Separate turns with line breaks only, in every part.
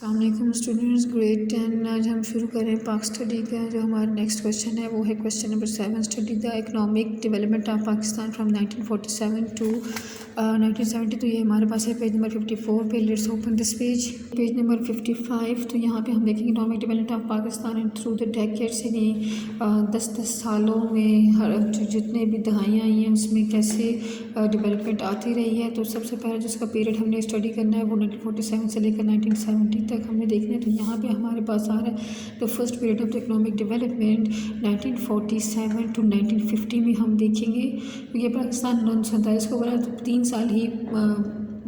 अस्सलाम students, grade 10। आज हम शुरू करें पाक स्टडी का। जो हमारा नेक्स्ट क्वेश्चन है वो है question number 7। Study the economic development of Pakistan from 1947 to 1970। तो ये हमारे पास है पेज नंबर 54 पे। Let's open this page number 55। तो यहाँ पे हम देखेंगे economic development of Pakistan and through the decades, यानी 10 सालों में हर जितने भी दहाइयाँ आई हैं उसमें कैसे डेवलपमेंट आती रही है। तो सबसे पहले जिसका पीरियड हमने स्टडी करना है वो 1947 से लेकर 1970 तक हमें देखना है। तो यहाँ पे हमारे पास आ रहा है the first period of the economic development 1947 to 1950 में हम देखेंगे, क्योंकि पाकिस्तान 1947 को बना तो 3 साल ही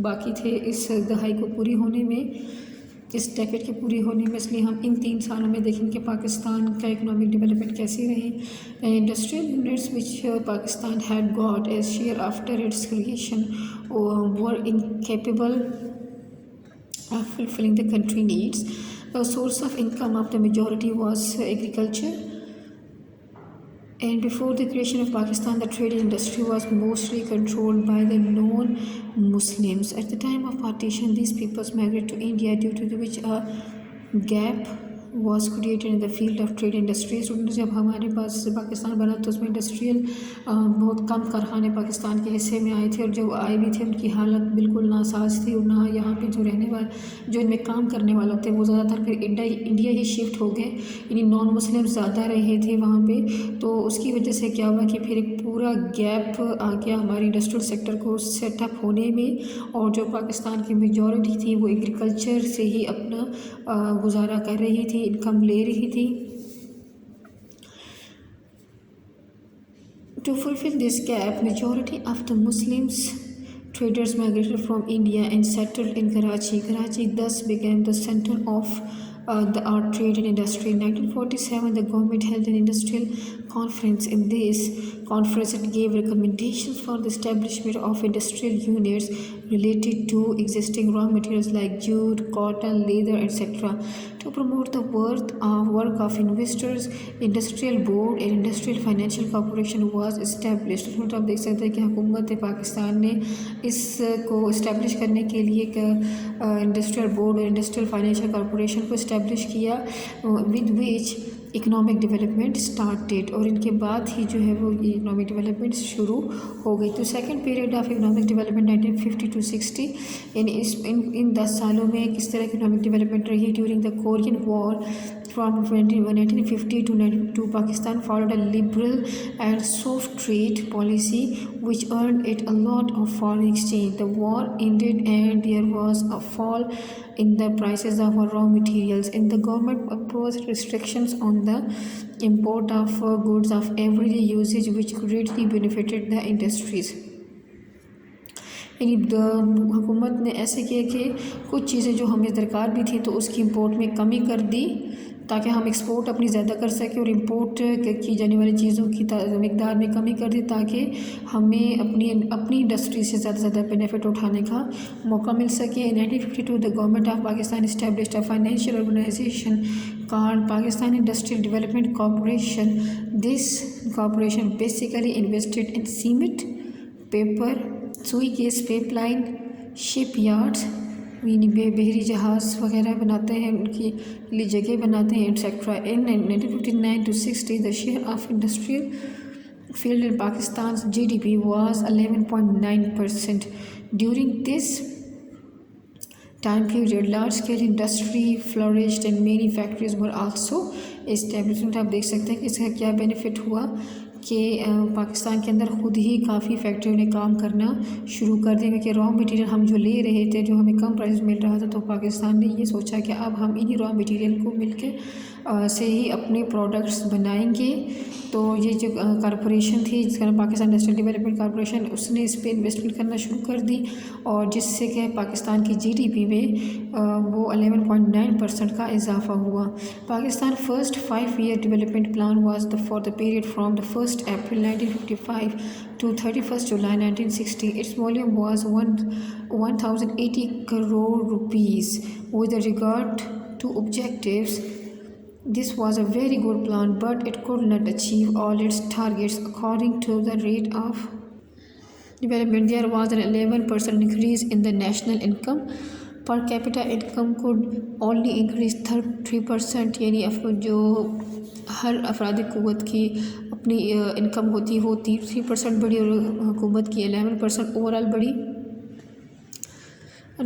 बाकी थे इस दहाई को पूरी होने में, इस डेकेड के पूरी होने में। इसलिए हम इन 3 सालों में देखेंगे कि पाकिस्तान का इकोनॉमिक डेवलपमेंट कैसी रही। Industrial units which Pakistan had got as share after its creation were incapable of fulfilling the country needs. The source of income of the majority was agriculture, and before the creation of Pakistan the trade industry was mostly controlled by the non-Muslims. At the time of partition these peoples migrated to India, due to which a gap was created in the field of trade industry. Students, जब हमारे पास पाकिस्तान बना तो उसमें industrial बहुत कम कारखाने पाकिस्तान के हिस्से में आए थे, और जो आए भी थे उनकी हालत बिल्कुल नासाज थी, और ना यहाँ पे जो रहने वाले जो इनमें काम करने वाले थे वो ज़्यादातर फिर इंडिया ही शिफ्ट हो गए, यानी नॉन मुस्लिम ज़्यादा रहे थे वहाँ पे। तो उसकी वजह से क्या हुआ कि फिर एक पूरा गैप आ गया हमारे इंडस्ट्रियल सेक्टर को सेटअप होने में, और जो पाकिस्तान की मेजॉरिटी थी वो एग्रीकल्चर से ही अपना गुजारा कर रही थी, इनकम ले रही थी। To fulfill this gap, majority of the Muslims traders migrated from India and settled in Karachi. Karachi thus became the center of the art trade and industry. In 1947, the government held an industrial conference. In this conference, it gave recommendations for the establishment of industrial units related to existing raw materials like jute, cotton, leather, etc. To promote the work of investors, industrial board and industrial financial corporation was established. तो आप देख सकते हैं कि हुकूमत पाकिस्तान ने इसको establish करने के लिए एक इंडस्ट्रियल बोर्ड और इंडस्ट्रियल फाइनेंशियल कॉरपोरेशन को इस्टेब्लिश किया, with which economic development started, और इनके बाद ही जो है वो इकोनॉमिक डेवलपमेंट शुरू हो गई। तो second period of economic development 1950 to 60, इन 10 सालों में किस तरह की इकोनॉमिक डेवलपमेंट रही। During the Korean war from 1950 to 1992, Pakistan followed a liberal and soft trade policy which earned it a lot of foreign exchange. The war ended and there was a fall in the prices of raw materials, and the government imposed restrictions on the import of goods of everyday usage, which greatly benefited the industries. यानी हुकूमत ने ऐसे किया कि कुछ चीज़ें जो हमें दरकार भी थी तो उसकी इंपोर्ट में कमी कर दी, ताकि हम एक्सपोर्ट अपनी ज़्यादा कर सकें, और इंपोर्ट की जाने वाली चीज़ों की मिकदार में कमी कर दी, ताकि हमें अपनी इंडस्ट्री से ज़्यादा बेनिफिट उठाने का मौका मिल सके। In 1952 the government of Pakistan established a financial organisation called Pakistan industrial development corporation. This corporation basically invested in cement, paper, Sui gas pipeline, shipyards, बहरी जहाज़ वगैरह बनाते हैं, उनकी लिए जगह बनाते हैं, etcetera. In 1959 to 60 the share of industrial field in Pakistan GDP was 11.9%. During this time period large scale industry flourished and many factories were also established. आप देख सकते हैं कि इसका क्या बेनिफिट हुआ कि पाकिस्तान के अंदर ख़ुद ही काफ़ी फैक्ट्रियों ने काम करना शुरू कर दिया, क्योंकि रॉ मटेरियल हम जो ले रहे थे जो हमें कम प्राइस मिल रहा था, तो पाकिस्तान ने ये सोचा कि अब हम इन्हीं रॉ मटेरियल को मिलके से ही अपने प्रोडक्ट्स बनाएंगे। तो ये जो कॉरपोरेशन थी जिसका नाम पाकिस्तान इंडस्ट्रियल डेवलपमेंट कॉरपोरेशन, उसने इस पर इन्वेस्टमेंट करना शुरू कर दी, और जिससे कि पाकिस्तान की GDP में वो 11.9% का इजाफा हुआ। Pakistan first 5-year development plan was for the period from the 1st April 1955 to 31st July 1960. Its volume was 1080 crore rupees. With regard to objectives, this was a very good plan, but it could not achieve all its targets. According to the rate of development, there was an 11% increase in the national income per capita income could only increase 3%, यानी जो हर अफरादी क़ुव्वत की अपनी income होती वो 3% बढ़ी और हुकूमत की 11% ओवरऑल बढ़ी।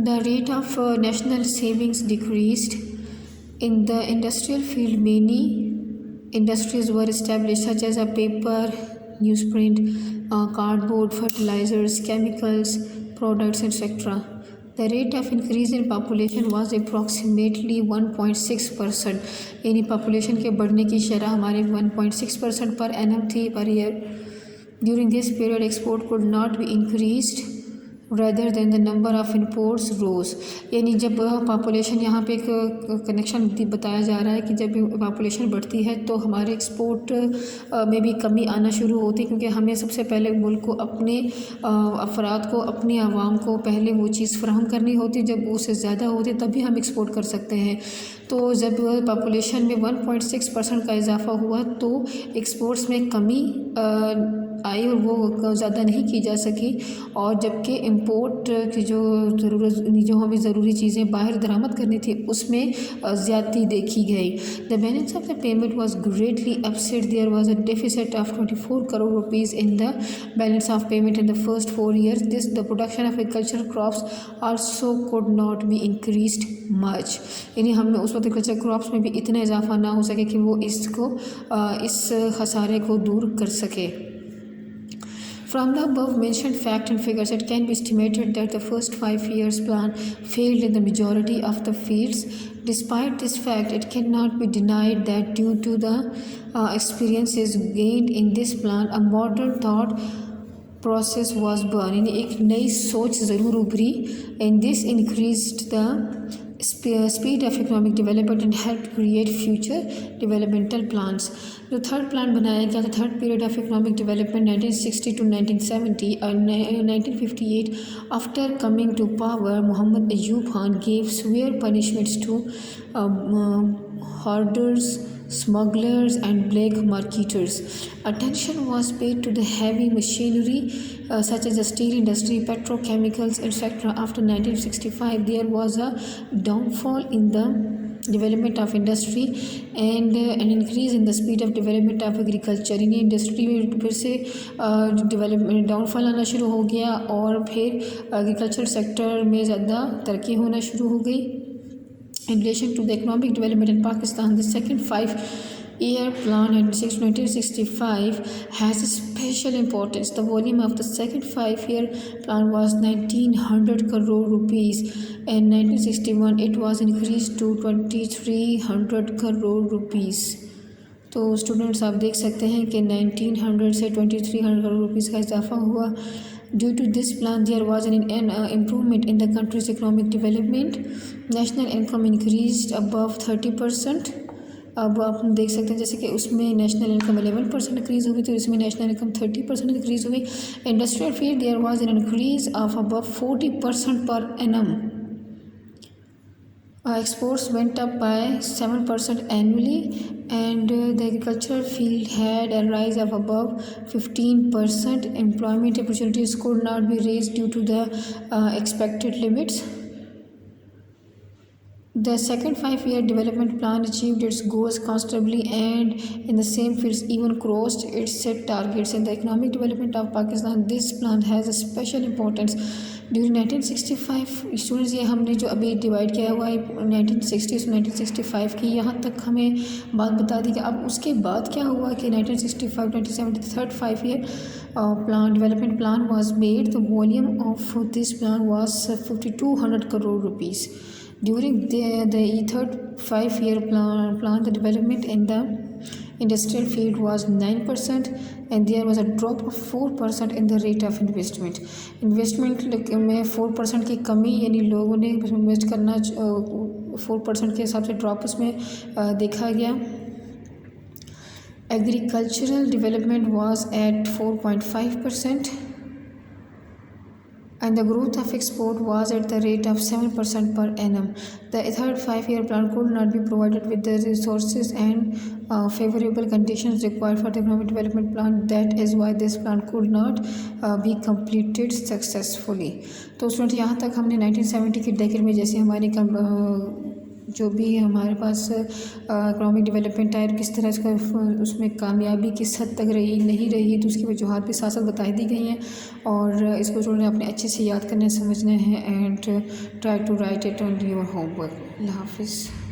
The rate of national savings decreased. In the industrial field, many industries were established, such as paper, newsprint, cardboard, fertilizers, chemicals, products, etc. The rate of increase in population was approximately 1.6%, यानी population के बढ़ने की शरह हमारे 1.6% पर annum थी per year. During this period, export could not be increased rather than the number of imports rose. यानी जब पॉपुलेशन यहाँ पे एक कनेक्शन बताया जा रहा है कि जब पॉपुलेशन बढ़ती है तो हमारे एक्सपोर्ट में भी कमी आना शुरू होती है, क्योंकि हमें सबसे पहले मुल्क को अपने अफराद को अपनी आवाम को पहले वो चीज़ फराहम करनी होती है। जब उससे ज़्यादा होती है तभी हम एक्सपोर्ट कर सकते हैं। तो जब पॉपुलेशन में 1.6% का इजाफा हुआ तो एक्सपोर्ट्स में कमी आई और वो ज़्यादा नहीं की जा सकी, और जबकि इंपोर्ट की जो हमें ज़रूरी चीज़ें बाहर दरामद करनी थी उसमें ज़्यादती देखी गई। The balance of the payment was greatly upset. There was a deficit of 24 crore rupees in the balance of payment in the first 4 years. This the production of agriculture crops also could not be increased much. यानी हमें उस वक्त agriculture crops में भी इतना इजाफा ना हो सके कि वो इस खसारे को दूर कर सके। From the above mentioned fact and figures, it can be estimated that the first 5 years plan failed in the majority of the fields. Despite this fact, it cannot be denied that due to the experiences gained in this plan, a modern thought process was born. यानी एक नई सोच ज़रूर उभरी, and this increased the speed of economic development and helped create future developmental plans. जो third plan बनाया गया था, third period of economic development 1960 to 1970 और 1958, after coming to power Mohammad Ayub Khan gave severe punishments to hoarders, smugglers and black marketers. Attention was paid to the heavy machinery such as the steel industry, petrochemicals, etc. After 1965, there was a downfall in the development of industry and an increase in the speed of development of agriculture. यानी industry में फिर से development downfall आना शुरू हो गया और फिर एग्रीकल्चर सेक्टर में ज़्यादा तरक्की होना शुरू हो गई। In relation to the economic development in Pakistan, the second 5-year plan in 1965 has special importance. The volume of the second 5-year plan was 1900 crore rupees. In 1961, it was increased to 2300 crore rupees. तो students आप देख सकते हैं कि 1900 से 2300 crore rupees का इजाफा हुआ। Due to this plan, there was an improvement in the country's economic development. National income increased above 30%. अब आप देख सकते हैं जैसे कि उसमें नेशनल इनकम 11% इंक्रीज़ हुई, तो इसमें नेशनल इनकम 30% इंक्रीज़ हुई। Industrial field there was an increase of above 40% per annum. Exports went up by 7% annually, and the agricultural field had a rise of above 15%. Employment opportunities could not be raised due to the expected limits. The second 5-year development plan achieved its goals considerably, and in the same fields even crossed its set targets. In the economic development of Pakistan, this plan has a special importance. During 1965 students, ये हमने जो अभी divide किया हुआ है 1960 से 1965 की, यहाँ तक हमें बात बता दी कि अब उसके बाद क्या हुआ कि 1965-1970 third 5-year plan development plan was made. The volume of this plan was 5200 crore rupees. During the third 5-year plan, the development in the industrial field was 9%, and there was a drop of 4% in the rate of investment. Investment में 4% की कमी, यानी लोगों ने invest करना 4% के हिसाब से ड्रॉप उसमें देखा गया. Agricultural development was at 4.5%. and the growth of export was at the rate of 7% per annum. The third five-year plan could not be provided with the resources and favorable conditions required for the economic development plan. That is why this plan could not be completed successfully. तो student यहाँ तक हमने 1970 के decade में जैसे हमारी जो भी हमारे पास इकोनॉमिक डेवलपमेंट आया किस तरह इसका उसमें कामयाबी किस हद तक रही नहीं रही तो उसकी वजूहत भी साथ साथ बताई दी गई हैं और इसको स्टूडेंट अपने अच्छे से याद करने समझना है and try to write it on your homework. अल्लाह हाफिज़।